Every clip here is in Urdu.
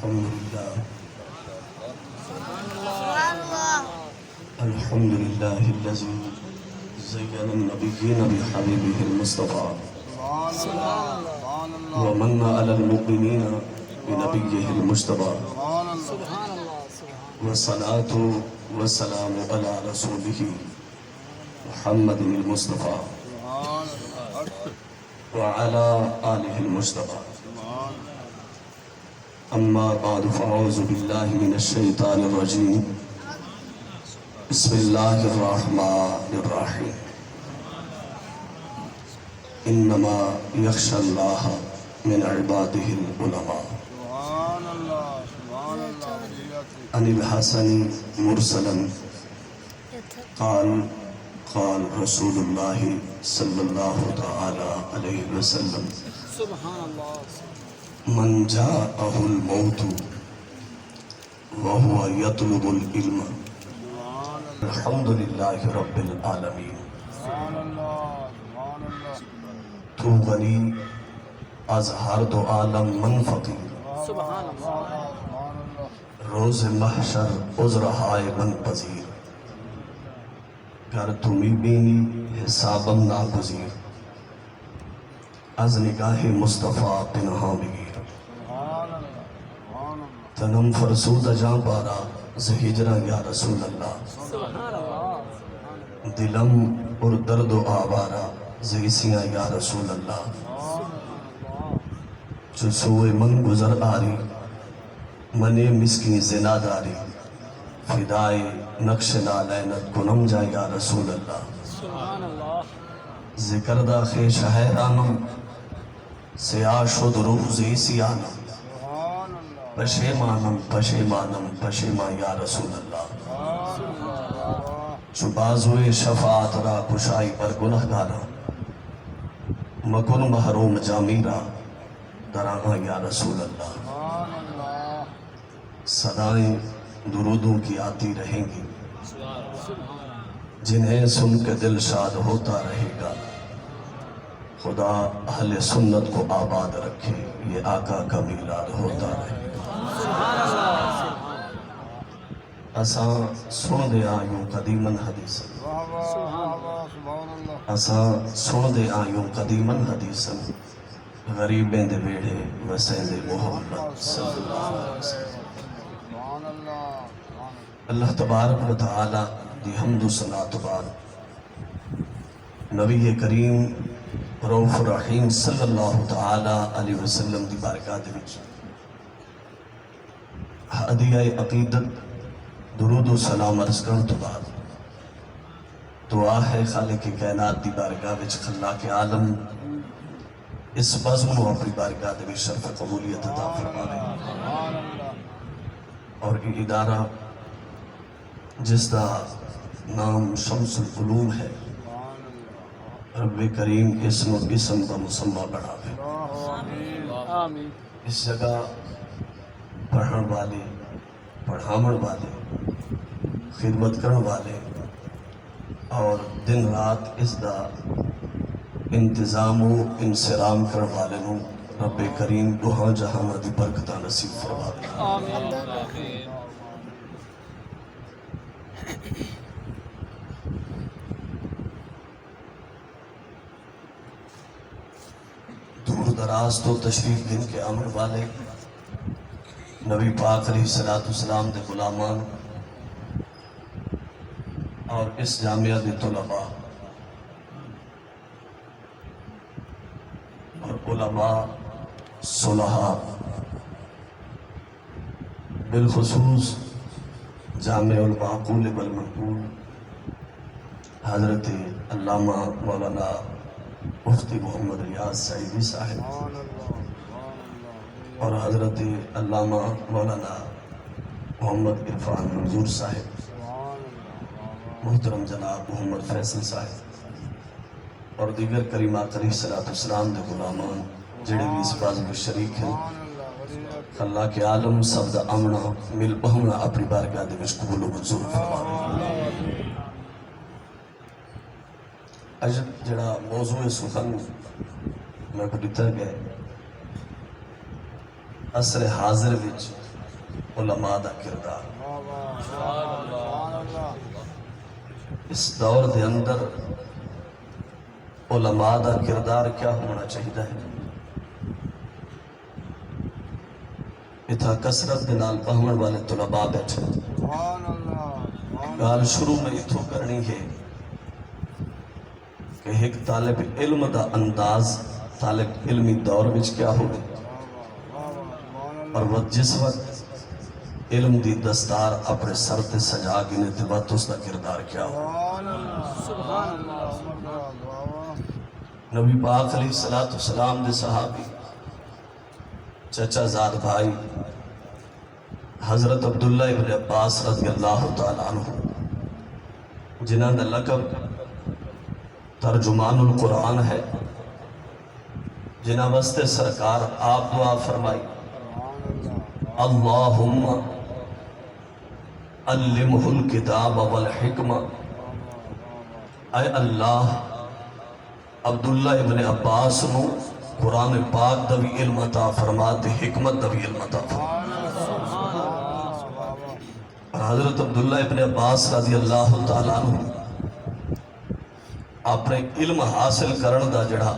الحمد لله الذي زين النبيين بحبيبه المصطفى ومن على المؤمنين بنبيه المجتبى والصلاة والسلام على رسوله محمد المصطفى وعلى آله المجتبى. أما بعد فأعوذ بالله من الشيطان الرجيم. بسم الله الرحمن الرحيم. إنما يخشى الله من عباده العلماء. عن الحسن مرسلا قال قال رسول الله صلى الله تعالى عليه وسلم من جاءه الموت وهو يطلب العلم الحمد لله رب العالمين. تو غنی از ہر دو عالم من فقیر روز محشر عذرہائے من پذیر گر تمی بینی حسابم ناگزیر از نگاہ مصطفیٰ پنہاں بگیر تنم فرسود جاں بارا زہجرہ یا رسول اللہ دلم اور درد و آوارا زیسیاں یا رسول اللہ جو سوئے من گزر آری منے مسکی زنا داری فدائے نقش نالینت کنم جا یا رسول اللہ ذکر دا خیش حیرانم سیاہ شد روح زیسی آنم پشیمانم پشیمانم پشیمان یا رسول اللہ چو بازوئے شفاعت را کشائی پر گناہ گارا مکن محروم جامیرا درانا یا رسول اللہ صدائیں درودوں کی آتی رہیں گی جنہیں سن کے دل شاد ہوتا رہے گا. خدا اہل سنت کو آباد رکھے یہ آقا کا میلاد ہوتا رہے گا. اساں سن دے آیوں قدیمن حدیثن اساں سن دے آیوں قدیمن حدیثن غریبیں دے بیڑے وسیں دے محمد صلی اللہ علیہ وسلم. اللہ تبارک و تعالی دی حمد و صلاۃ بعد نبی کریم رؤوف رحیم صلی اللہ تعالی علیہ وسلم دی بارگاہ دے وچ ہدیہ عقیدت درود و سلام عرض کرن تو بعد دعا ہے خالق کائنات دی بارگاہ وچ خلاق عالم اس بزم و اپنی بارگاہ دے وچ شرف قبولیت عطا فرمائے اور یہ ادارہ جس دا نام شمس العلوم ہے رب کریم اسم و اسم دا مسمہ بڑھاوے. اس جگہ پڑھن والے پڑھامن والے خدمت کرن والے اور دن رات اس دا انتظام و انسرام کرن والے نوں رب کریم دوہاں جہاں دی برکتہ نصیب فرماوے. دور دراز تو تشریف دن کے امر والے نبی پاک علیہ السلام دے غلامان اور اس جامعہ دے طلباء اور علماء صلحاء بالخصوص جامع المعقول والمنقول حضرت علامہ مولانا مفتی محمد ریاض سعیدی صاحب اور حضرت علامہ مولانا محمد عرفان منظور صاحب محترم جناب محمد فیصل صاحب اور دیگر کریمہ علیہ السلام دے غلامان جڑے بھی اس باز میں شریک ہیں اللہ کے عالم سب دا امنا مل بہمنا اپنی بارگاہ دے وچ قبول و منظور فرماوے. اج جڑا موضوع سخن میں کو دتا گیا عصر حاضر وچ علماء دا کردار۔ اس دور دے اندر علماء دا کردار کیا ہونا چاہیے ہے؟ اتھا کسرت دے نال پہمن والے طلباء بیٹھے، گال شروع میں اتھو کرنی ہے کہ ایک طالب علم دا انداز طالب علمی دور وچ کیا ہوگی، اور وہ جس وقت علم دی دستار اپنے سر تے سجا گنے تے وقت اس دا کردار کیا ہو۔ نبی پاک علیہ السلام دے صحابی چچا زاد بھائی حضرت عبداللہ ابن عباس رضی اللہ تعالیٰ عنہ، جنہاں دا لقب ترجمان القرآن ہے، جنہاں واسطے سرکار آپ دعا فرمائی، اللہم علمہ الکتاب والحکمہ، اے اللہ عبداللہ ابن عباس نو قرآن پاک دوی علم عطا فرماتے، حکمت دوی علم عطا فرماتے۔ اور حضرت عبداللہ ابن عباس رضی اللہ تعالیٰ عنہ اپنے علم حاصل کرن دا جڑا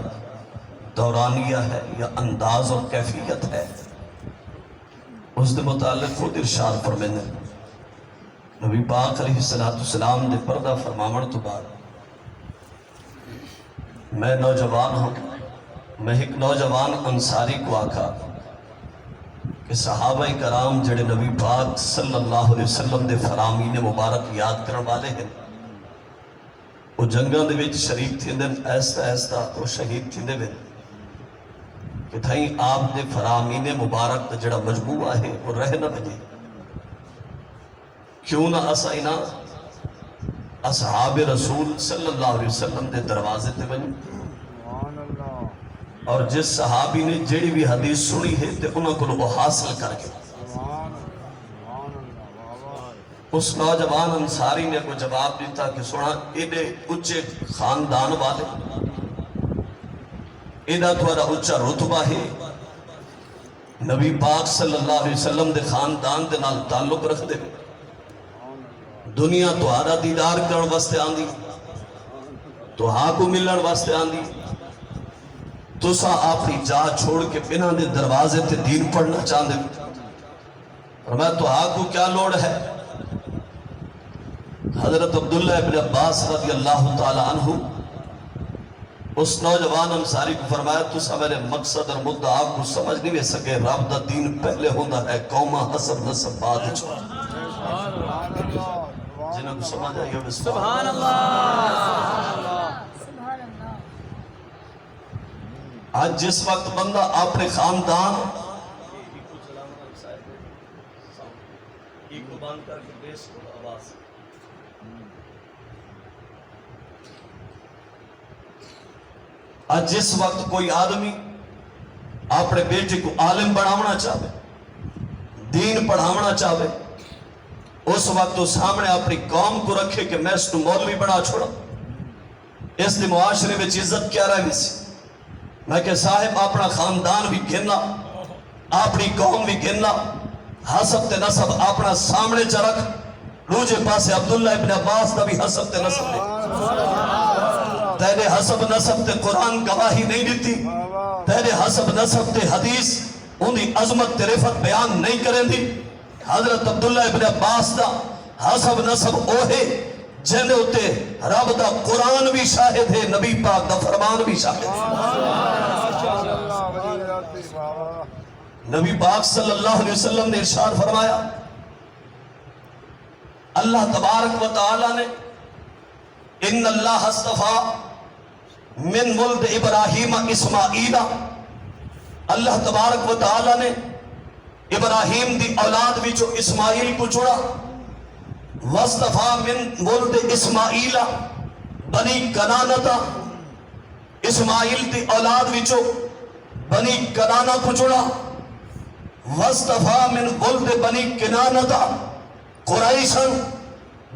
دورانیہ ہے یا انداز اور کیفیت ہے، اس دے متعلق خود ارشاد فرمائیں۔ نبی پاک علیہ السلام دے پردہ فرماون تو بعد میں نوجوان ہوں، میں ایک نوجوان انصاری کو آکھا کہ صحابہ کرام جڑے نبی پاک صلی اللہ علیہ وسلم دے فرامین مبارک یاد کرن والے ہیں، وہ جنگاں دے وچ شریک تھیندے، ایستا ایستا وہ شہید تھیندے وے کہ تھائیں آپ دے فرامین مبارک دا جڑا مجموعہ ہے وہ رہ نہ بجے، کیوں نہ اسائنا اصحاب رسول صلی اللہ علیہ وسلم دے دروازے تے بنی، اور جس صحابی نے جڑی بھی حدیث سنی ہے تے انہوں کو وہ حاصل کر کے، اس نوجوان انصاری نے کوئی جواب دیتا کہ سنا ایڈے اچھے خاندان والے، ایڈا توارا اچھا رتبہ ہے، نبی پاک صلی اللہ علیہ وسلم دے خاندان دے نال تعلق رکھ دے، دنیا توارا دیدار کرن واسطے آندی، تو ہاں کو ملن واسطے آندی، تو سا اپنی جا چھوڑ کے بنا دے دروازے تے دین پڑھنا چاہندے، اور میں تو ہاں کو کیا لوڑ ہے؟ حضرت عبداللہ ابن عباس رضی اللہ تعالیٰ عنہ اس نوجوان انصاری کو فرمایا، تو سا میرے مقصد اور مدعا کو سمجھ نہیں لے سکے، رب دا دین پہلے ہوندہ ہے، قومہ حسب نسب بعد چھوڑ۔ جنہوں کو سمجھ آئیے سبحان اللہ۔ آج جس وقت بندہ اپنے خاندان آج جس وقت کوئی آدمی اپنے بیٹے کو عالم بناونا چاہے، دین پڑھاونا چاہے، اس وقت وہ سامنے اپنی قوم کو رکھے کہ میں اس کو مولوی بنا چھوڑا، اس نے معاشرے میں عزت کیا رہے سی؟ میں کہ صاحب اپنا خاندان بھی گننا، اپنی قوم بھی گننا، حسب تے نسب اپنا سامنے چرک، روجے پاسے عبداللہ ابن عباس دا بھی حسب تے نسب دے، تیرے حسب نسب تے قرآن گواہی نہیں دیتی، تیرے حسب نسب تے حدیث انہی عظمت تے رفت بیان نہیں کریں دی۔ حضرت عبداللہ ابن عباس دا حسب نسب اوہے جنہیں ہوتے رب دا قرآن بھی شاہد ہے، نبی پاک دا فرمان بھی شاہد ہے۔ نبی پاک صلی اللہ علیہ وسلم نے ارشاد فرمایا، اللہ تبارک و تعالی نے ان اللہ اصطفیٰ من ولد ابراہیم اسماعیل، اللہ تبارک و تعالی نے ابراہیم دی اولاد وچوں اسماعیل کو چڑا، واصطفیٰ من ولد اسماعیل بنی کنانہ، اسماعیل دی اولاد وچوں بنی کنانہ کو چڑا، واصطفیٰ من ولد بنی کنانہ قریشن،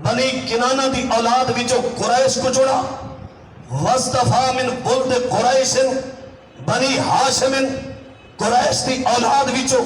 بنی کنانہ دی اولاد وچوں قریش کو چڑا، واصطفیٰ من ولد قریشن بنی ہاشم، قریش دی اولاد وچوں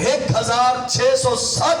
1660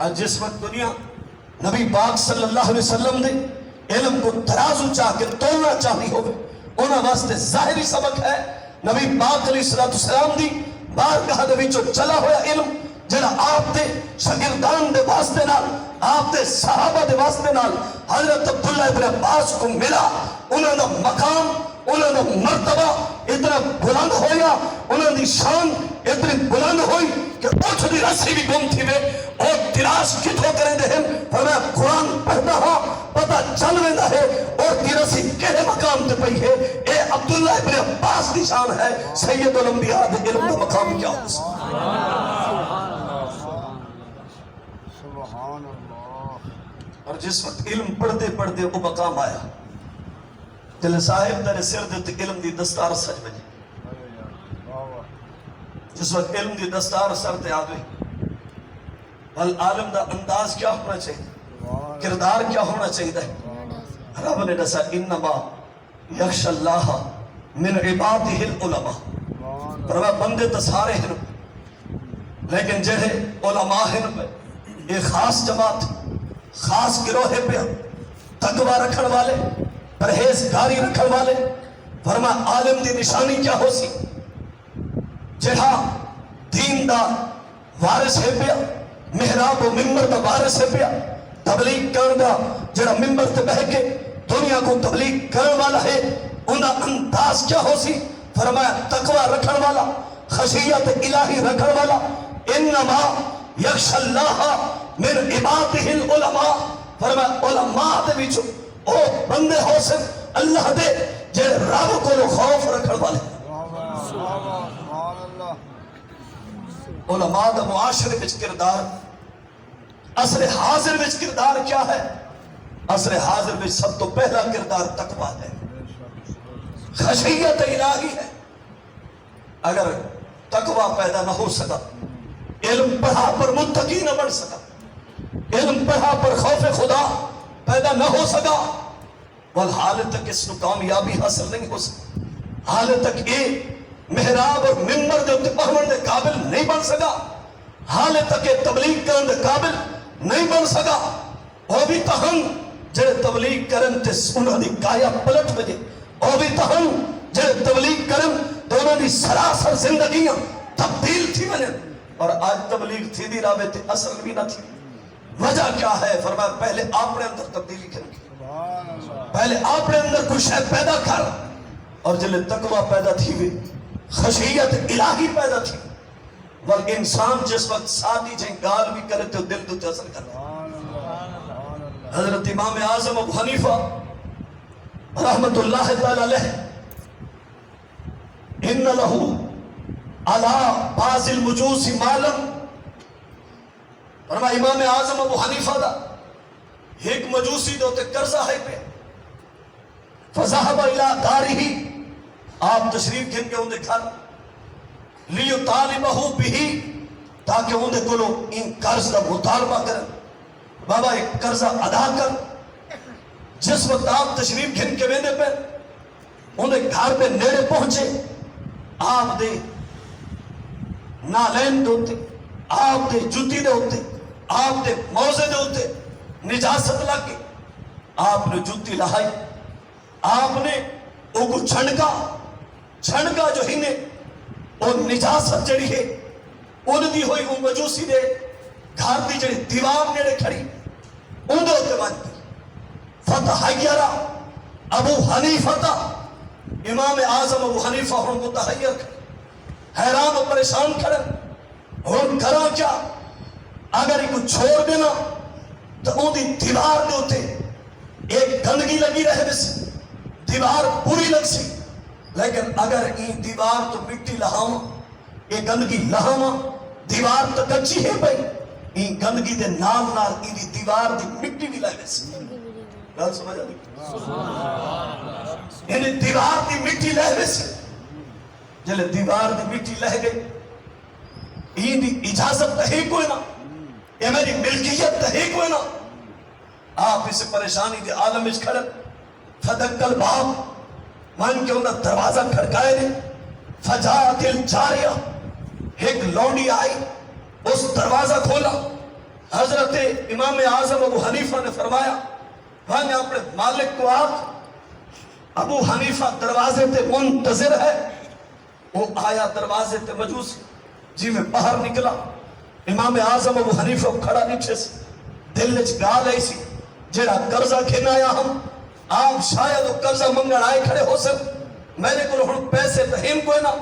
اور جس وقت دنیا نبی پاک صلی اللہ علیہ وسلم نے علم کو ترازو چاہ کے تولنا چاہی ہوگی انہاں واسطے ظاہری سبق ہے نبی پاک علیہ السلام دی بارگاہ دے وچوں چلا ہویا علم جڑا آپ دے شاگردان دے واسطے نال آپ دے صحابہ دے واسطے نال حضرت عبداللہ ابن عباس کو ملا انہاں دا مقام انہاں دا مرتبہ اتنا بلند ہویا انہاں دی شان اتنی بلند ہوئی کہ اٹھ دی رسی بھی گم تھی وے اور تلاش کتھوں کریں دے ہم فرمایا قرآن پڑھنا ہاں پتہ چل ویندا ہے اور دی رسی کہے مقام تے پئی ہے اے عبداللہ ابن عباس دی شان ہے سید الانبیاء دے علم دا مقام کیا ہو سبحان اللہ اور جس وقت علم پڑھتے پڑھتے وہ مقام آیا جلے صاحب در سر دیتے علم دی دستار سج بجے جس وقت علم دی دستار سر تے آگئے بل عالم دا انداز کیا ہونا چاہیے کردار کیا ہونا چاہیے رب نے دسا انما یخش اللہ من عبادہ العلماء فرمایا بندے تو سارے ہیں لیکن جڑے علماء ہیں ایک خاص جماعت خاص گروہ پہ تقوی رکھن والے پرہیزگاری رکھن والے فرمایا عالم دی نشانی کیا ہو سی جہاں دین دا وارث ہے پیا محراب و ممبر دا وارث ہے پیا تبلیغ کرن دا جڑا ممبر تے بہ کے دنیا کو تبلیغ کرن والا ہے ان دا انداز کیا ہو سی فرمایا تقوی رکھن والا خشیت الہی رکھن والا انما یخش اللہ من عبادہ العلماء فرمایا علماء دے وچوں او بندے ہو سن اللہ دے جڑے رب کو خوف رکھن والے علماء دا معاشرے وچ کردار عصر حاضر وچ کردار کیا ہے عصر حاضر وچ سب تو پہلا کردار تقوی ہے خشیت الہی ہے اگر تقوی پیدا نہ ہو سکا علم پڑھا پر متقی نہ بن سکا علم پڑھا پر خوف خدا پیدا نہ ہو سکا بل حال تک اس کو کامیابی حاصل نہیں ہو سکا حال تک یہ محراب اور ممبر دے اتے پڑھن دے قابل نہیں بن سکا حال تک یہ تبلیغ کرن دے قابل نہیں بن سکا وہ بھی تہن جڑے تبلیغ کرن تے انہاں دی کایا پلٹ وجے وہ بھی تہن جڑے تبلیغ کرن تو انہاں دی سراسر زندگیاں تبدیل تھی ونے اور آج تبلیغ تھی دی راوے تے اثر بھی نہ تھی وجہ کیا ہے فرمایا پہلے اپنے اندر تبدیلی کریں پہلے اپنے اندر کوئی شے پیدا کر اور جلے تقوی پیدا تھی ہوئی خشیت الہی پیدا تھی ول انسان جس وقت ساتھی جائیں گال بھی کرے تو دل تو اثر کرتا حضرت امام اعظم ابو حنیفہ رحمت اللہ تعالی علیہ ان لہو علی بعض المجوس مالم فرمایا امام اعظم ابو حنیفہ دا ایک مجوسی دو تے قرضہ ہے پہ فذهب الى دارہ آپ تشریف گھن کے اندے گھر لیو طالبہو بھی تاکہ اندے کلو ان قرض دا مطالبہ کریں بابا ایک قرضہ ادا کر جس وقت آپ تشریف گھن کے ویندے پہ اندے گھر پہ نیڑے پہنچے آپ دے نالین دے ہوتے آپ دے جوتی دے ہوتے آپ دے موزے دے ہوتے نجاست لگے آپ نے جوتی لہائی آپ نے اوگو چھنکا جو ہی نے اور نجاست جڑی ہے ان دی ہوئی ان مجوسی دے گھر دی جڑی دیوار نیڑے کھڑی ان دے ہوتے بات کی فتحیرہ ابو حنیفہ امام اعظم ابو حنیفہ ہوں متحیر کھڑے حیران و پریشان کھڑے اور کرا کیا اگر ایک چھوڑ دینا تو ان دی دیوار دے ہوتے ایک گندگی لگی رہے بس دیوار پوری لگ سی لیکن اگر این دیوار تو مٹی لہاما یہ گندگی لہاما دیوار تو کچی ہے بھئی این گندگی دے نام نال این دی دیوار دی مٹی بھی لائے سی گل سمجھ آدھی این دیوار دی مٹی لائے سی جلے دیوار دی مٹی لہ گئی این دی اجازت تہی کوئی نا یہ میری ملکیت تہی کوئی نا آپ اسے پریشانی دے عالم اچھ کھڑے فدکل باب مان کے انہا دروازہ کھڑکائے نے فجاعت الجاریہ ایک لونڈی آئی اس دروازہ کھولا حضرت امام اعظم ابو حنیفہ نے فرمایا وہاں اپنے مالک کو آگ ابو حنیفہ دروازے تے منتظر ہے وہ آیا دروازے تے مجوسی جی میں باہر نکلا امام اعظم ابو حنیفہ کھڑا نیچے سے دل وچ گال آئی سی جیڑا قرضہ کھین آیا ہم آپ شاید وہ قرضہ منگن آئے کھڑے ہو سن میں نے کہا ہن پیسے تہیم کوئی نہ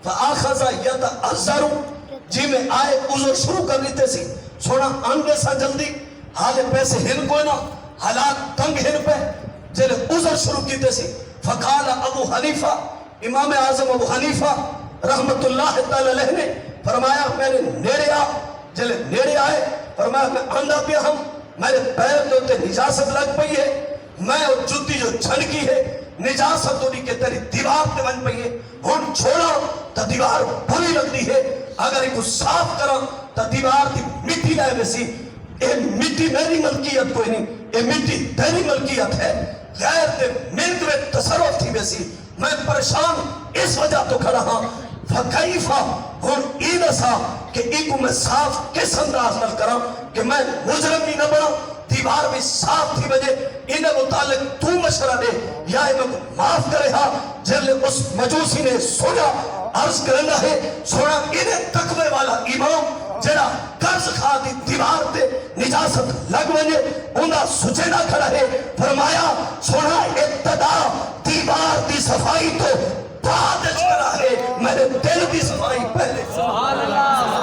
فآخذ یتعذر جی میں آئے عذر شروع کر لیتے سی سونا آنگے سا جلدی حالے پیسے ہن کوئی نہ حالات تنگ ہن پہ جلے عذر شروع کیتے سی فقال ابو حنیفہ امام اعظم ابو حنیفہ رحمت اللہ تعالی علیہ نے فرمایا میں نے نیڑے آ جلے نیڑے آئے فرمایا میں آندھا پیا ہم میرے پیر تو تے نجاست لگ پئی ہے میں وہ جتی جو چھنکی ہے نجاست تو نہیں کہ تیری دیوار تے بن پئی ہے ہن چھوڑا تا دیوار بری لگ دی ہے اگر ایک صاف کرا تا دیوار دی مٹی لائے ویسی اے مٹی میری ملکیت کوئی نہیں اے مٹی تیری ملکیت ہے غیر تے ملک میں تصرف تھی ویسی میں پریشان اس وجہ تو کھڑا ہاں فکیفہ ہن ایدسا کہ ایک میں صاف کس انداز نہ کرا کہ میں مجرم بھی نہ بنا دیوار بھی صاف تھی وجہ انہیں متعلق تو مشورہ دے یا انہیں کو معاف کرے ہاں جلے اس مجوسی نے سونا عرض کرنا ہے سونا انہیں تقوی والا امام جڑا قرض کھا دی دیوار تے نجاست لگ وجے انہا سچے نہ کھڑا ہے فرمایا سونا ابتدا دیوار دی صفائی تو بعد کرا ہے میرے دل دی صفائی پہلے سبحان اللہ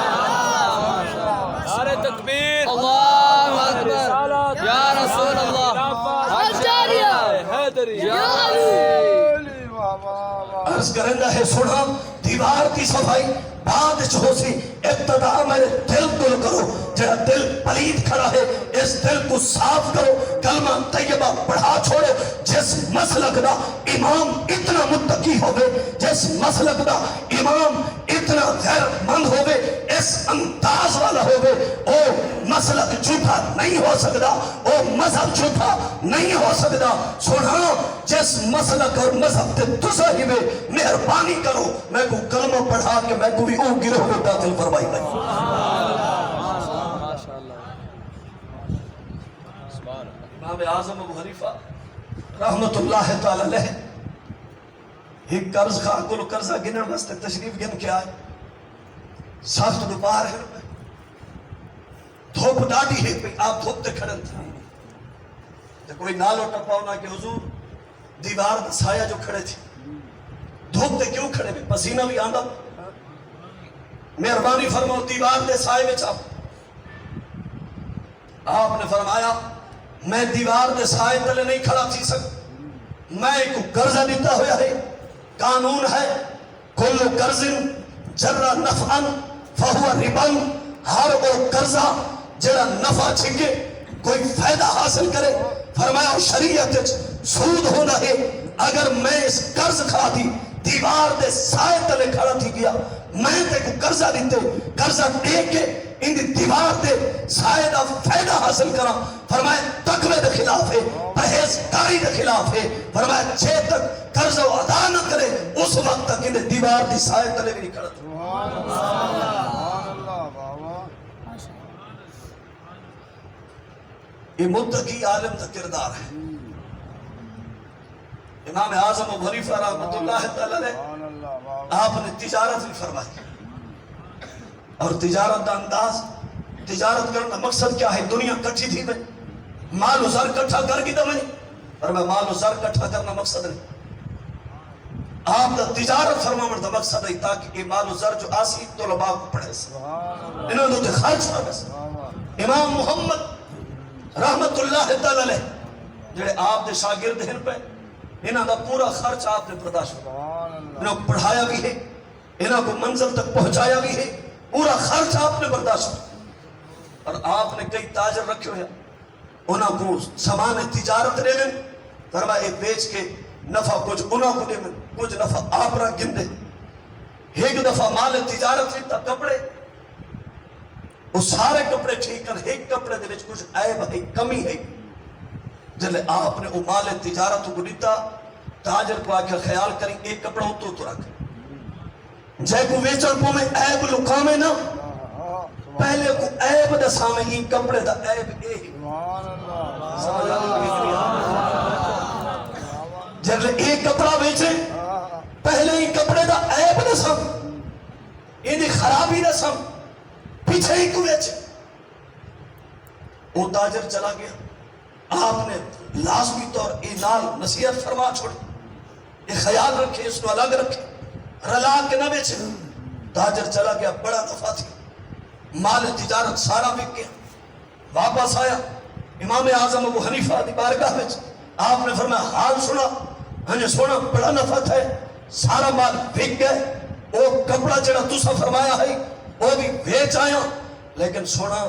نعرہ تکبیر اللہ اکبر یا رسول اللہ حجاریہ حیدری یا علی عرض کرنا ہے سنا دیوار کی صفائی بعد ہو سی ابتدا میرے دل کو کرو جہاں دل پلید کھڑا ہے اس دل کو صاف کرو کلمہ طیبہ پڑھا چھوڑو جس مسلک دا امام اتنا متقی ہوئے جس مسلک دا امام اتنا غیر مند ہوئے اس انداز والا ہوئے او مسلک جھوٹا نہیں ہو سکتا او مذہب جھوٹا نہیں ہو سکتا سنا جس مسلک اور مذہب تے تسا ہی میں مہربانی کرو میں کو کلمہ پڑھا کہ میں کو بھی او گروہ میں داخل فرمائی گئی امام اعظم ابو حنیفہ رحمت اللہ تعالی علیہ ایک قرض خواہ کو قرضہ گنن واسطے تشریف گن کے آئے سخت دوپہر ہے دھوپ ڈاڑی ہے پہ آپ دھوپ تے کھڑن تھے تو کوئی نالو ٹپاؤ نہ کہ حضور دیوار دا سایہ جو کھڑے تھے دھوپ تے کیوں کھڑے بھی پسینہ بھی آندہ مہربانی فرماؤ دیوار دے سائے میں چاپ آپ نے فرمایا میں دیوار دے سائے تلے نہیں کھڑا تھی سک میں ایک قرضہ دیتا ہویا ہے قانون ہے کل قرض جرہ نفعن فہو ربن ہر وہ قرضہ جرہ نفع چھکے کوئی فائدہ حاصل کرے فرمایا شریعت سود ہونا ہے اگر میں اس قرض کھا دی دیوار دے سائے تلے کھڑا تھی گیا میں تے کو قرضہ دیتے قرضہ دے کے ان دیوار دے سائے دا فائدہ حاصل کرا فرمائے تقوی دے خلاف ہے پرہیزگاری دے خلاف ہے فرمائے چھے تک قرضہ ادا نہ کرے اس وقت تک ان دیوار دی سائے تلے بھی نہیں کھڑا یہ متقی عالم دا کردار ہے امام اعظم ابو حنیفہ رحمت اللہ تعالی علیہ آپ نے تجارت بھی فرمائی اور تجارت دا انداز تجارت کرنا مقصد کیا ہے دنیا کٹھی تھی میں مال و زر کٹھا کر کی دمیں اور میں مال و زر کٹھا کرنا مقصد نہیں آپ دا تجارت فرمانے دا مقصد نہیں تاکہ یہ مال و زر جو آسی طلباء کو پڑھے سے انہوں نے خرچ پڑھے سے امام محمد رحمت اللہ تعالی علیہ جڑے آپ دے شاگرد ہیں پہ انہاں دا پورا خرچ آپ نے برداشت کیا انہوں کو پڑھایا بھی ہے انہوں کو منزل تک پہنچایا بھی ہے پورا خرچ آپ نے برداشت کیا اور آپ نے کئی تاجر رکھے ہوئے انہوں کو سامان تجارت دے لیں فرمائے بیچ کے نفع کچھ انہوں کو دے لیں کچھ نفع آپ رکھ گن دے ایک دفعہ مال تجارت لیتا کپڑے وہ سارے کپڑے ٹھیک کر ایک کپڑے دے کچھ عیب ہے کمی ہے جلے آپ نے مال تجارت کو دیتا تاجر کو آکے خیال کریں ایک کپڑا تو رکھ جے کو ویچن کو میں عیب لکامے نا پہلے کو عیب دساں میں ہی کپڑے دا عیب اے ہی سمجھ جب ایک کپڑا بیچے پہلے ہی کپڑے دا عیب دساں انہیں خرابی دساں پیچھے ہی کو بیچے وہ تاجر چلا گیا آپ نے لازمی طور نال نصیحت فرما چھوڑی یہ خیال رکھے اس کو الگ رکھے رلا کے نہ بیچے تاجر چلا گیا بڑا نفع تھی مال تجارت سارا بک گیا واپس آیا امام اعظم ابو حنیفہ دی بارگاہ میں آپ نے فرمایا حال سنا ہمیں سونا بڑا نفع ہے سارا مال بک گئے وہ کپڑا جڑا تسا فرمایا ہے وہ بھی بیچ آیا لیکن سونا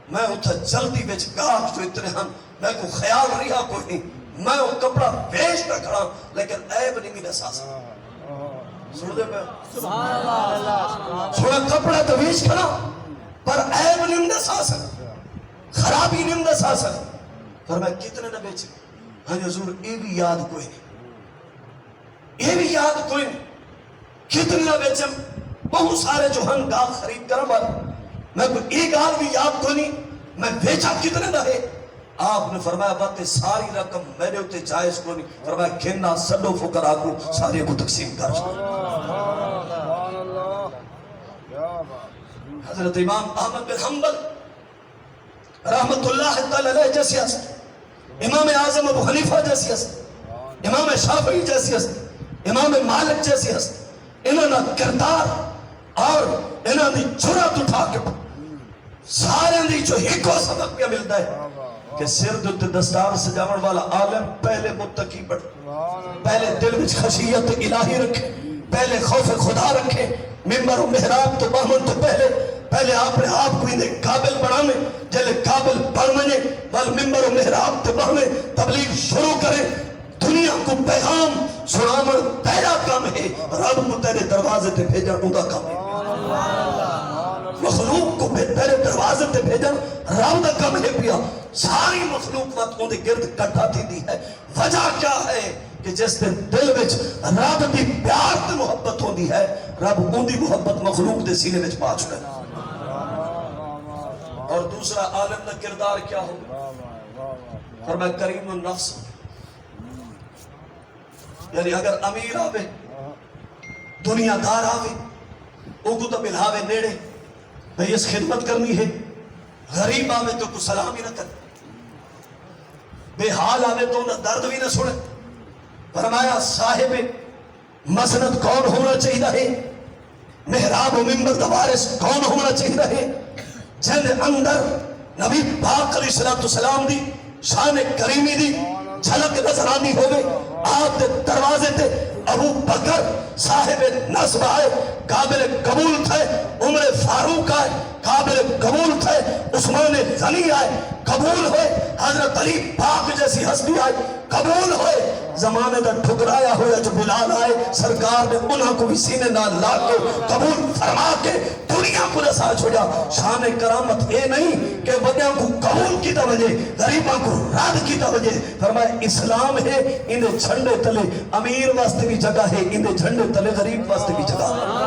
میں اتھا جلدی بیچ گاہ جو اتنے ہم میں کو خیال رہا کوئی نہیں میں وہ کپڑا بیچ نہ کھڑا لیکن عیب نہیں میرا ساسا سن دے پہ سونا کپڑا تو بیچ کھڑا پر عیب نہیں میرا ساسا خرابی نہیں میرا ساسا پر میں کتنے نہ بیچے ہاں حضور یہ بھی یاد کوئی نہیں یہ بھی یاد کوئی نہیں کتنے نہ بیچے بہت سارے جو ہم گاہ خرید کرا بار میں کوئی ایک گاہ بھی یاد کوئی نہیں میں بیچا کتنے نہ ہے آپ نے فرمایا باتیں ساری رقم میرے ہوتے جائز کو نہیں فرمایا کھینا سڈو فقراء کو سارے کو تقسیم کر حضرت امام احمد بن حنبل رحمت اللہ تعالی جیسی ہست امام اعظم ابو حنیفہ جیسی ہست امام شافعی جیسی ہست امام مالک جیسی ہست انہوں نے کردار اور انہوں نے جرات اٹھا کے سارے دی جو ایک کو سبق پہ ملتا ہے کہ سر دل دستار سجاون والا عالم پہلے متقی بڑھ پہلے دل وچ خشیت الہی رکھے پہلے خوف خدا رکھے ممبر و محراب تو بہمن تو پہلے آپ نے آپ کو انہیں قابل بڑھانے جلے قابل بڑھنے بل ممبر و محراب تو بہمن تبلیغ شروع کریں دنیا کو پیغام سنامن پہلا کام ہے رب کو تیرے دروازے تے بھیجن اندہ کام ہے مخلوق کو پہلے دروازے تے بھیجن رب دا کام ہے پیا ساری مخلوق وقت اندھے گرد کٹھا تھی دی ہے وجہ کیا ہے کہ جس دن دل وچ رب دی پیار تے محبت ہوندی ہے رب اندھی محبت مخلوق دے سینے وچ پا چکا ہے اور دوسرا عالم دا کردار کیا ہو فرمایا کریم النفس یعنی اگر امیر آوے دنیا دار آوے او کو تو ملاوے نیڑے بھئی اس خدمت کرنی ہے غریب آوے تو کوئی سلام ہی نہ کر بے حال آوے تو نہ درد بھی نہ سنے فرمایا صاحب مسند کون ہونا چاہیے ہے محراب و ممبر دوارس کون ہونا چاہیے ہے جن اندر نبی پاک علیہ السلام دی شان کریمی دی جھلک نظرانی ہوئے آپ دے دروازے تے ابو بکر صاحب نصب آئے قابل قبول تھے عمر فاروق آئے قابل قبول تھے عثمان غنی آئے قبول ہوئے حضرت علی پاک جیسی ہستی آئے قبول ہوئے زمانے دا ٹھکرایا ہوئے جو بلال آئے سرکار نے انہاں کو بھی سینے نہ لا کے قبول فرما کے دنیا کو رسا چھوڑا شان کرامت اے نہیں کہ وجہ کو قبول کی توجہ غریباں کو رد کی توجہ فرمائے اسلام ہے انہیں جھنڈے تلے امیر واسطے بھی جگہ ہے انہیں جھنڈے تلے غریب واسطے بھی جگہ ہے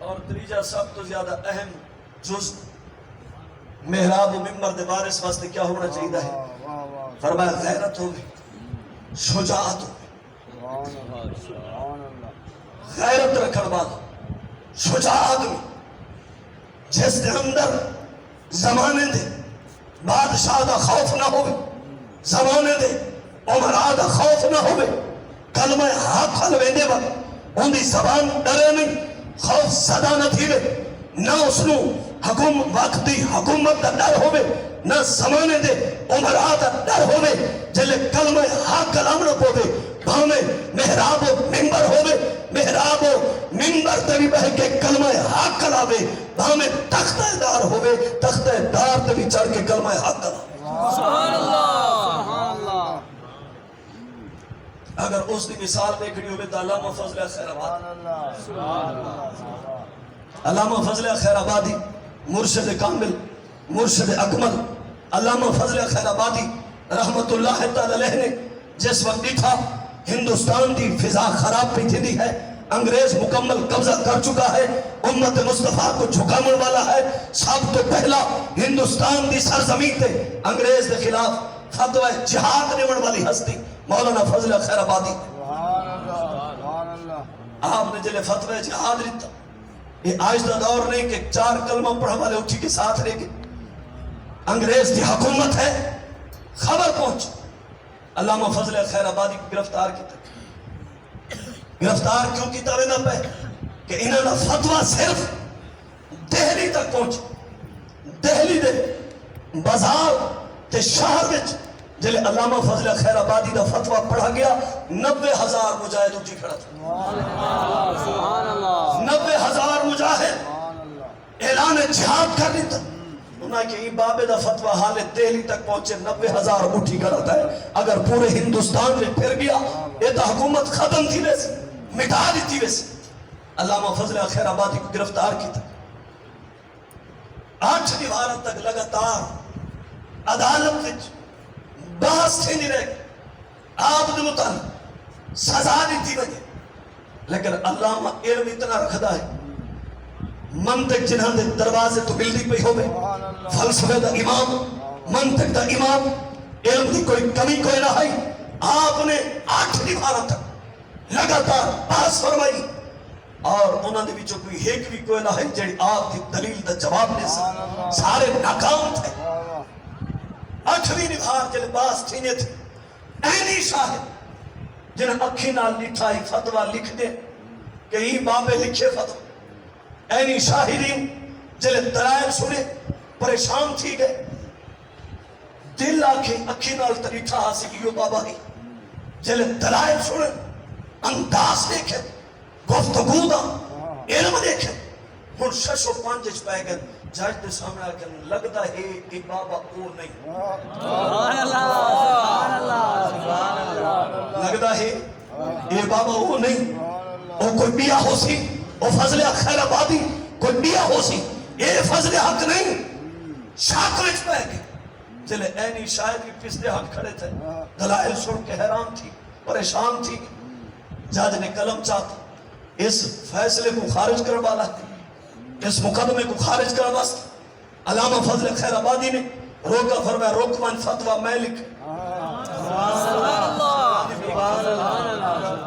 اور تریجہ سب تو زیادہ اہم جز محراب و ممبر دے وارث واسطے کیا ہونا چاہیے ہے فرمایا غیرت ہوگی شجاعت ہوگی غیرت رکھن والا شجاعت میں جس دے اندر زمانے دے بادشاہ دا خوف نہ ہوئے زمانے دے عمرہ دا خوف نہ ہوئے کلمہ حق حلوے دے وقت ان دی زبان ڈرے نہیں خوف زدہ نہ تھیوے نہ اس نو وقت دی حکومت دا ڈر ہوئے نہ زمانے دے عمرہ دا ڈر ہوئے جلے کلمہ حق کلام نہ پوے بھامے محراب و ممبر ہوئے محراب و ممبر تبھی بہ کے کلمہ حق کلاوے بھامے تختہ دار ہوئے تختہ دار تبھی چڑھ کے کلمہ حق کلاوے سبحان اللہ اگر اس دی مثال دیکھنی ہوئے تو علامہ فضل خیر آبادی علامہ فضل خیر آبادی مرشد کامل مرشد اکمل علامہ فضل خیر آبادی رحمت اللہ تعالی علیہ نے جس وقت تھا ہندوستان دی فضا خراب پہ تھی ہے انگریز مکمل قبضہ کر چکا ہے، امت مصطفیٰ کو جھکانے والا ہے۔ سب تو پہلا ہندوستان دی سرزمین تے انگریز دے خلاف فتوی جہاد دیون والی ہستی مولانا فضل خیر آبادی، آپ نے جلے فتوی جہاد دیتا۔ یہ آج دا دور نہیں کہ 4 کلمہ پڑھا والے اٹھی کے ساتھ رہ گئے۔ انگریز دی حکومت ہے، خبر پہنچ علامہ فضل خیر آبادی کو گرفتار کیتا۔ گرفتار کیوں کیتا وے نہ پہ کہ انہوں نے فتوی صرف دہلی تک پہنچ، دہلی دے بازار تے شہر وچ جلے علامہ فضل خیر آبادی دا فتوی پڑھا گیا 90,000 مجاہد اٹھی کھڑا تھا۔ 90,000 مجاہد اعلان جہاد کر دیتا۔ انہاں کہ یہ بابے دا فتوی حال دہلی تک پہنچے 90,000 اٹھی کھڑا تھا۔ اگر پورے ہندوستان میں پھر گیا یہ تو حکومت ختم تھی ویسے، مٹا دیتی ویسے۔ علامہ فضل خیر آبادی کو گرفتار کی تھا۔ 8 دیواروں تک لگاتار عدالت وچ بحث تھی نہیں رہے، آپ دے مطابق سزا دیتی وجہ، لیکن علامہ علم اتنا رکھدا ہے، منطق جنہاں دے دروازے تو ملدی پئی ہوئے، فلسفے دا امام، منطق دا امام، علم دی کوئی کمی کوئی نہ ہے۔ آپ نے 8 دیواروں تک لگاتار بحث فرمائی اور انہاں دے وچوں کوئی ایک بھی کوئی نہ ہے جڑی آپ دی دلیل دا جواب دے سکے، سارے ناکام تھے۔ 8ویں دیوار جلے باس تھینے تھے، اینی شاہد جنہیں اکھی نال لکھائی فتوہ لکھ دے کہ یہ بابے لکھے فتوہ، اینی شاہدین جلے دلائل سنے پریشان تھی گئے، دل آکھے اکھی نال طریقہ حاصل کیوں بابا ہی جلے دلائل سنے، انداز دیکھے، گفتگو دا علم دیکھے، ہن 6 و 5 پہ گئے جج دے سامنے آکے لگتا ہے کہ بابا او نہیں، لگتا ہے یہ بابا او نہیں، او کوئی بیا ہو سی، او فضل خیر آبادی کوئی بیا ہو سی، یہ فضل حق نہیں۔ شاک وچ پہ گئے چلے اینی شاید بھی پسدے حق کھڑے تھے، دلائل سن کے حیران تھی، پریشان تھی۔ جج نے قلم چاہتا اس فیصلے کو خارج کرنے والا ہے، اس مقدمے کو خارج کرنے واسطے علامہ فضل خیر آبادی نے روکا، فرمایا روک من فتویٰ میں لکھ،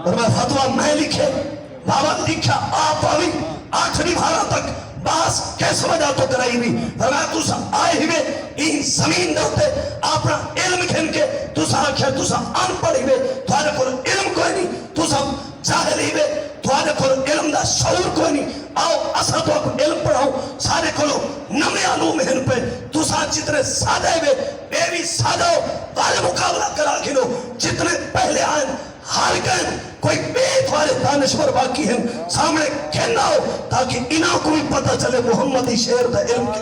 فرمایا فتویٰ میں لکھے، بابا لکھا آپ آوی 8 دیواروں تک باس کیس وجہ تو کرائی بھی، فرمایا تُسا آئے ہوئے این زمین دوتے اپنا علم کھن کے تُسا آکھیا تُسا ان پڑھی ہوئے تھوڑے کو علم کوئی نہیں، تُسا جاہل ہوئے تھوڑے کو علم دا شعور کوئی نہیں، آؤ اسا تو آپ علم پڑھاؤ سارے کو نمی علوم ہن پہ تُسا جتنے سادہ ہوئے بے بھی سادہ ہو والے مقابلہ کرا گھنو، جتنے پہلے آئیں ہار گئے، کوئی بیت والے دانشور باقی ہیں سامنے کھینا ہو تاکہ انہوں کو بھی پتہ چلے محمدی شعر دا علم کی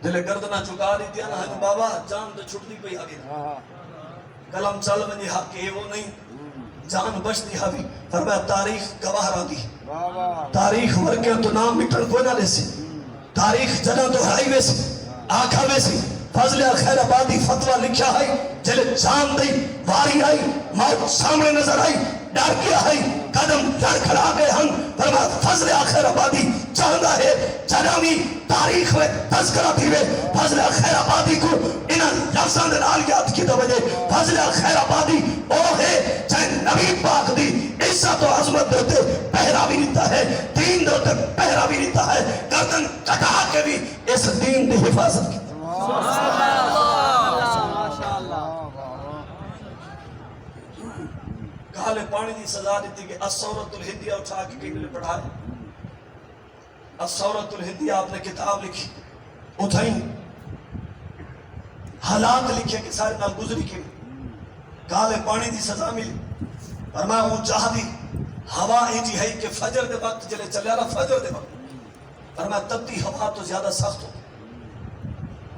دلے گردنا چکا دی دیا نا بابا جان تو چھٹ دی پئی آگے کلم چل بنی حق ہے وہ نہیں، جان بچ دی حوی، فرمایا تاریخ گواہ را دی، تاریخ ورکے تو نام مٹن کوئی نہ لے سی، تاریخ جنہ تو ہرائی ویسی آکھا ویسی، فضل خیر آبادی فتوہ لکھا ہے، جلے جان دی واری آئی، موت سامنے نظر آئی، ڈر کیا ہے، قدم ڈر کھڑا گئے ہم، فرمایا فضل خیر آبادی چاہتا ہے جنامی تاریخ میں تذکرہ دیوے، فضل خیر آبادی کو انہاں لفظاں دے نال یاد کی وجہ، فضل خیر آبادی او ہے چاہے نبی پاک دی عزت و عظمت دیتے پہرا بھی دیتا ہے، دین دیتے پہرا بھی دیتا ہے، گردن کٹا کے بھی اس دین دی حفاظت کی کالے پانی دی سزا دیتی کہ الثورۃ الہندیہ اٹھا کے کیلے پڑھائے، الثورۃ الہندیہ آپ نے کتاب لکھی اٹھائیں، حالات لکھے کہ سارے نال گزری کی کالے پانی دی سزا ملی، فرمایا وہ جہادی ہوا ایجی ہے کہ فجر دے وقت جلے چلے رہا فجر دے وقت، فرمایا تبتی ہوا تو زیادہ سخت ہو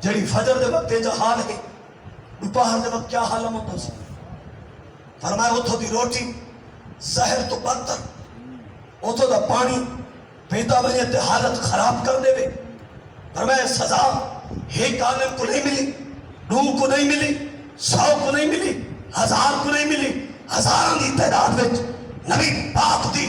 جڑی فجر دے وقت جو حال ہے دوپہر دے وقت کیا حال ہوتا ہے، فرمایا اتھو دی روٹی زہر تو بدتر، اتھو دا پانی پیتا بنے تے حالت خراب کر دے وے، فرمایا سزا ایک عالم کو نہیں ملی، 2 کو نہیں ملی, 100 کو نہیں ملی, 1000 کو نہیں ملی, ہزاراں دی تعداد وچ نبی پاک دی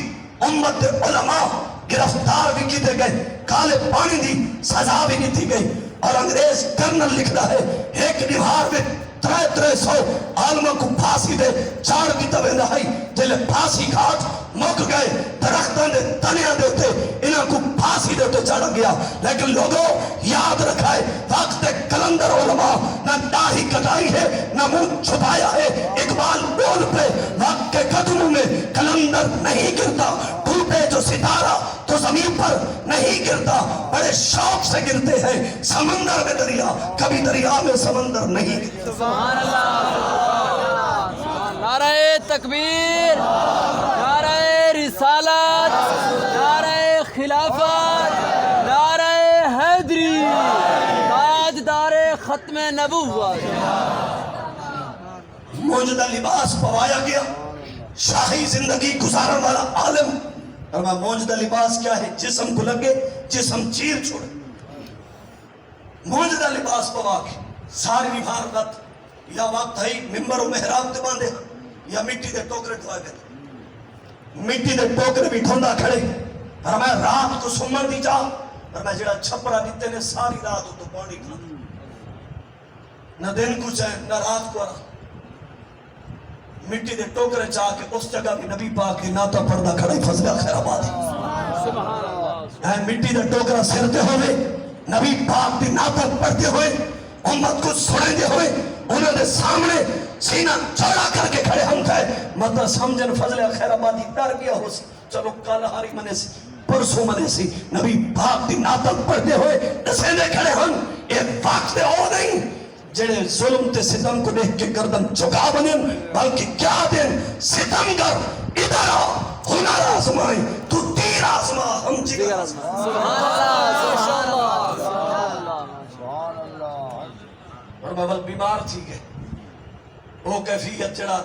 امت دے علماء گرفتار بھی کیتے گئے, کالے پانی دی سزا بھی نہیں تھی گئی. اور انگریز کرنل لکھتا ہے ایک دیوار میں 300 عالموں کو پھانسی دے چاڑ بھی تبے نہائی جلے پھانسی گھاٹ مک گئے, درختوں دے تنیاں دے ہوتے انہاں کو پھانسی دے ہوتے چڑھ گیا. لیکن لوگوں یاد رکھائے وقت کلندر علماء نہ داڑھی کٹائی ہے نہ منہ چھپایا ہے. اقبال بول پہ وقت کے قدموں میں کلندر نہیں گرتا, ٹوٹے جو ستارہ تو زمین پر نہیں گرتا, بڑے شوق سے گرتے ہیں سمندر میں دریا, کبھی دریا میں سمندر نہیں گرتا. سبحان اللہ. نعرہ تکبیر, نعرہ رسالت, نعرہ خلافت, نعرہ حیدری, تاجدار ختم نبوت. موجودہ لباس پوایا گیا, شاہی زندگی گزارن والا عالم. اور میں موجودہ لباس کیا ہے؟ جسم کو لگے جسم چیر چھوڑے. موجودہ لباس پوا کے ساری عبادت یا وقت ہے ممبر و محراب تے باندھے یا مٹی دے ٹوکرے ٹھوائے گئے, مٹی دے ٹوکرے بھی ٹھوندا کھڑے. اور میں رات کو سمن دی جا, اور میں جڑا چھپڑا دیتے نے ساری رات تو پانی کھانا, نہ دن کو چین نہ رات کو آرام. مٹی دے ٹوکرے چاہ کے اس جگہ بھی نبی پاک کی ناتا پردہ کھڑے فضلہ خیر آبادی. مٹی دے ٹوکرا سرتے ہوئے نبی پاک دی ناتا پڑھتے ہوئے امت کو سڑیں دے ہوئے انہوں نے سامنے سینہ چوڑا کر کے کھڑے ہم کہے مطلب سمجھن فضل خیر آبادی ڈر گیا ہو سی, چلو کل ہاری منے سی پرسوں منے سی. نبی پاک دی ناتا پڑھتے ہوئے دسے دے کھڑے ہم. ایک وقت ہو نہیں جڑے ظلم تے ستم کو دیکھ کے گردن چکا بنیں, بلکہ کیا دن ستم گر ادھر آ ہنر آزمائیں تو تیر آزما ہم جگر آزمائیں. سبحان اللہ, سبحان اللہ. اور میں بل بیمار تھی گئے وہ کیفیت جڑا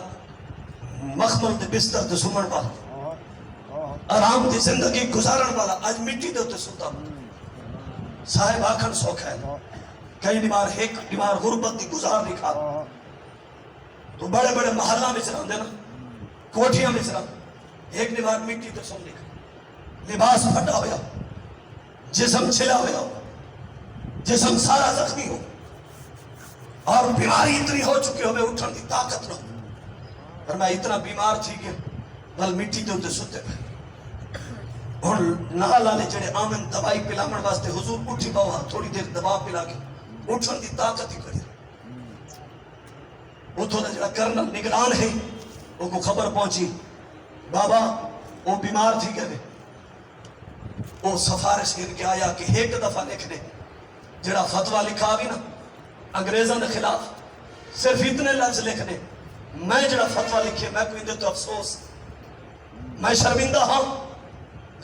مخمل دے بستر دے سمن والا آرام دی زندگی گزارن والا آج مٹی دے ہوتے ستا صاحب آکھن سوکھ ہے. کئی بیمار ایک بیمار غربت دی گزار لکھا تو بڑے بڑے محلہ میں چران دینا کوٹھیاں میں چران, ایک بیمار مٹی تے سن لکھا, لباس پھٹا ہویا, جسم چھلا ہویا, جسم سارا زخمی ہو, اور بیماری اتنی ہو چکی ہو میں اٹھن دی طاقت نہ ہو. اور میں اتنا بیمار تھی کہ بل مٹی دے ہوتے ستے پہ اور نال آلے جڑے آمن دوائی پلامن واسطے حضور اٹھی باوا تھوڑی دیر دوا پلا کے اٹھن دی طاقت ہی کری. اتھو دا جڑا کرنل نگران ہے وہ کو خبر پہنچی بابا وہ بیمار تھی گئے, وہ سفارش کر کے آیا کہ ایک دفعہ لکھ دے جڑا فتوہ لکھا بھی نا انگریزوں کے خلاف صرف اتنے لفظ لکھ دے, میں جڑا فتوہ لکھے میں کوئی دے تو افسوس, میں شرمندہ ہاں,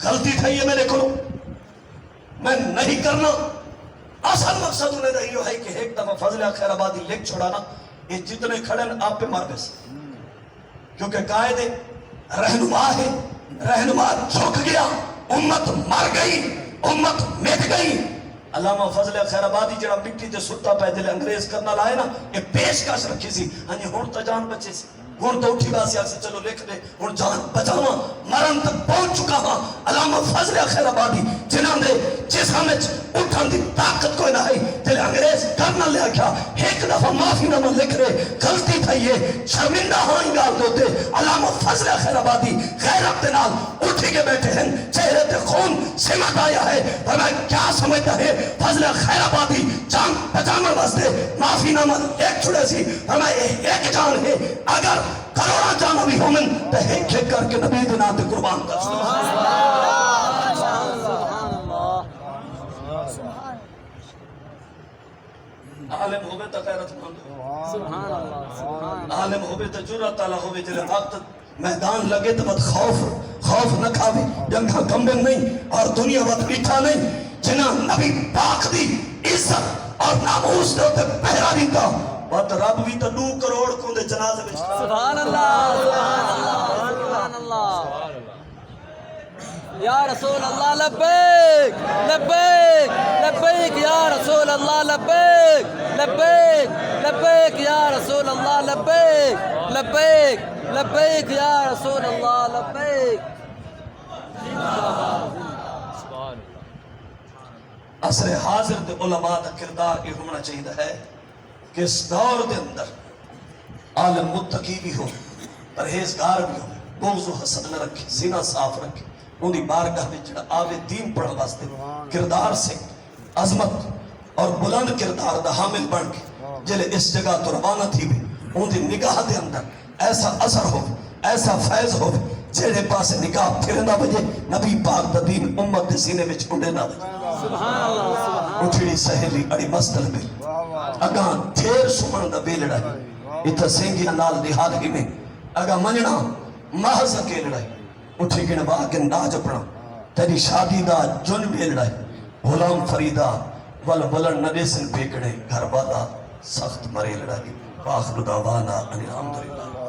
غلطی تھا یہ میرے کو میں نہیں کرنا. اصل مقصد انہیں رہی ہے کہ ایک دفعہ فضل خیر آبادی لکھ چھوڑانا, یہ جتنے کھڑے آپ پہ مار بیس, کیونکہ قائد رہنما ہے, رہنما جھک گیا, امت مر گئی, امت مٹ گئی. علامہ فضل خیر آبادی جڑا مٹی تے ستا پہ دل انگریز کرنا لائے نا یہ پیشکش رکھی سی ہنی ہون تا جان بچے سی, ہون تو اٹھی باسی آکھ سے چلو لکھ دے ہون جان بچاواں مرن تک پہنچ چکا ہاں. علامہ فضل خیر آبادی جنہاں دے جس ہمیں اٹھن دی طاقت کوئی نہ ہے دل انگریز کرنا لے آکھا ایک دفعہ معافی نامہ لکھ رہے غلطی تھا یہ شرمندہ ہاں انگار دوتے. علامہ فضل خیر آبادی غیرت دے نال اٹھی کے بیٹھے ہیں, چہرے تے خون سمٹ آیا ہے. پر میں کیا سمجھتا ہے فضل خیر آبادی جان بچانا واسطے معافی نامہ ایک چھڑے سی, پر میں ایک جان ہے اگر کروڑا جانا بھی ہومن تو ایک ایک کر کے نبی دے نام تے قربان کر عالم ہوئے تا غیرت مند ہو, عالم ہوئے تا جرات تعالیٰ ہوئے جلے وقت میدان لگے تو بد خوف نہ کھاوے جنگاں کمبن نہیں اور دنیا بد بیٹھا نہیں. جنہاں نبی پاک دی عزت اور ناموس دے ہوتے پہرا دیتا بات رب بھی تا 2 کروڑ کو دے جنازے میں سبحان اللہ, سبحان اللہ, سبحان اللہ. یا رسول اللہ لبیک لبیک لبیک یا رسول اللہ لبیک لبیک لبیک یا رسول اللہ لبیک لبیک لبیک یا رسول اللہ لبیک. عصر حاضر دے علماء دا کردار یہ ہونا چاہیے ہے کہ اس دور دے اندر عالم متقی بھی ہو، پرہیزگار بھی ہو، بغض و حسد نہ رکھے، سینہ صاف رکھے، ان دی بارگاہ میں جڑا آوے دین پڑھن واسطے کردار سے عظمت اور بلند کردار دا حامل بن کے جلے اس جگہ تو روانہ تھی بھی ان دی نگاہ دے اندر ایسا اثر ہو، ایسا فیض ہو جڑے پاسے نگاہ پھرنا بجے نبی پاک دا دین امت دے سینے وچ اڑے نہ بجے. سبحان اللہ سبحان اٹھڑی سہیلی اڑی مستل بھی اگاں دھیر سمن دا بیلڑا ہے اتھا سینگیاں نال نحال ہی میں اگاں منجنا محض کے لڑائی اٹھی گن باگن ناج اپنا تیری شادی دا جن بیلڑا ہے غلام فریدہ ول ولن ندیسن پیکڑے گھر والا سخت مرے لڑائی. آخر دعوانا ان الحمدللہ. اللہ.